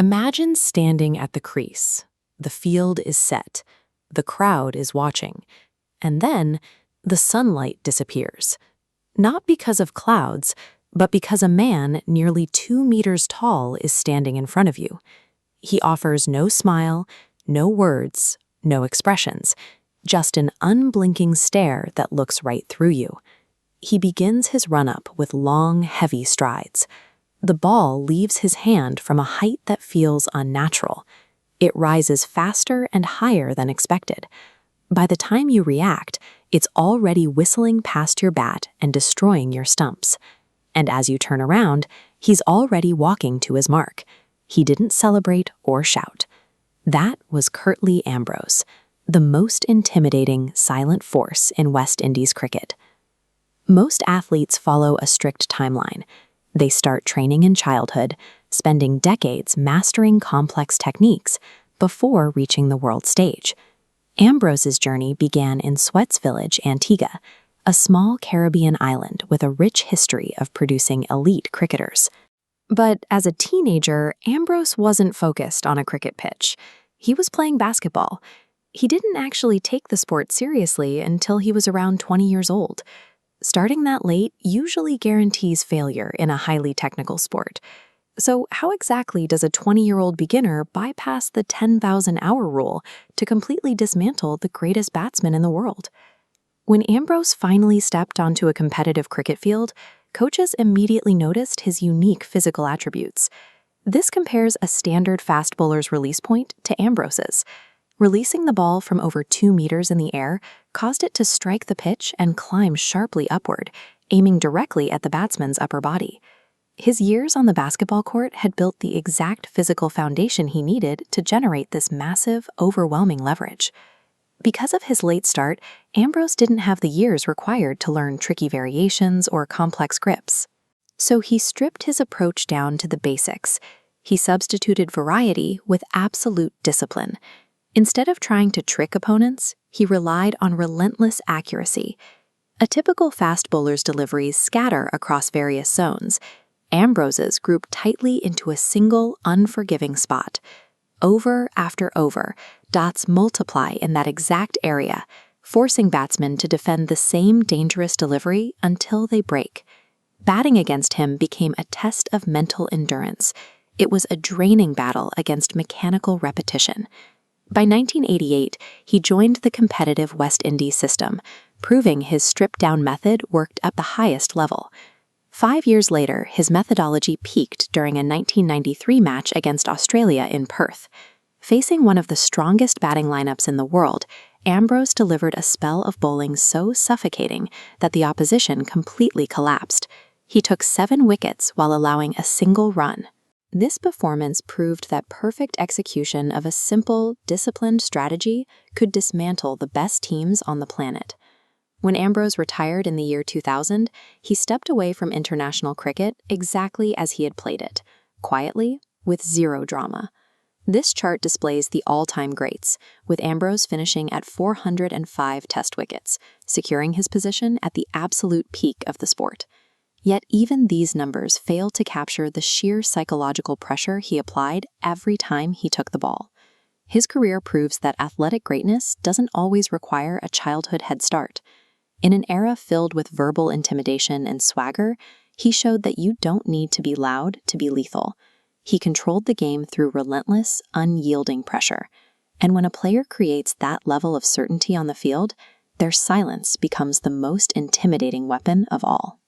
Imagine standing at the crease. The field is set. The crowd is watching. And then the sunlight disappears. Not because of clouds, but because a man nearly 2 meters tall is standing in front of you. He offers no smile, no words, no expressions, just an unblinking stare that looks right through you. He begins his run-up with long, heavy strides. The ball leaves his hand from a height that feels unnatural. It rises faster and higher than expected. By the time you react, it's already whistling past your bat and destroying your stumps. And as you turn around, he's already walking to his mark. He didn't celebrate or shout. That was Curtly Ambrose, the most intimidating silent force in West Indies cricket. Most athletes follow a strict timeline. They start training in childhood, spending decades mastering complex techniques before reaching the world stage. Ambrose's journey began in Sweats Village, Antigua, a small Caribbean island with a rich history of producing elite cricketers. But as a teenager, Ambrose wasn't focused on a cricket pitch. He was playing basketball. He didn't actually take the sport seriously until he was around 20 years old. Starting that late usually guarantees failure in a highly technical sport. So how exactly does a 20-year-old beginner bypass the 10,000-hour rule to completely dismantle the greatest batsman in the world? When Ambrose finally stepped onto a competitive cricket field, coaches immediately noticed his unique physical attributes. This compares a standard fast bowler's release point to Ambrose's. Releasing the ball from over 2 meters in the air caused it to strike the pitch and climb sharply upward, aiming directly at the batsman's upper body. His years on the basketball court had built the exact physical foundation he needed to generate this massive, overwhelming leverage. Because of his late start, Ambrose didn't have the years required to learn tricky variations or complex grips. So he stripped his approach down to the basics. He substituted variety with absolute discipline. Instead of trying to trick opponents, he relied on relentless accuracy. A typical fast bowler's deliveries scatter across various zones. Ambrose's grouped tightly into a single, unforgiving spot. Over after over, dots multiply in that exact area, forcing batsmen to defend the same dangerous delivery until they break. Batting against him became a test of mental endurance. It was a draining battle against mechanical repetition. By 1988, he joined the competitive West Indies system, proving his stripped-down method worked at the highest level. 5 years later, his methodology peaked during a 1993 match against Australia in Perth. Facing one of the strongest batting lineups in the world, Ambrose delivered a spell of bowling so suffocating that the opposition completely collapsed. He took 7 wickets while allowing a single run. This performance proved that perfect execution of a simple, disciplined strategy could dismantle the best teams on the planet. When Ambrose retired in the year 2000, he stepped away from international cricket exactly as he had played it, quietly, with zero drama. This chart displays the all-time greats, with Ambrose finishing at 405 test wickets, securing his position at the absolute peak of the sport. Yet even these numbers fail to capture the sheer psychological pressure he applied every time he took the ball. His career proves that athletic greatness doesn't always require a childhood head start. In an era filled with verbal intimidation and swagger, he showed that you don't need to be loud to be lethal. He controlled the game through relentless, unyielding pressure. And when a player creates that level of certainty on the field, their silence becomes the most intimidating weapon of all.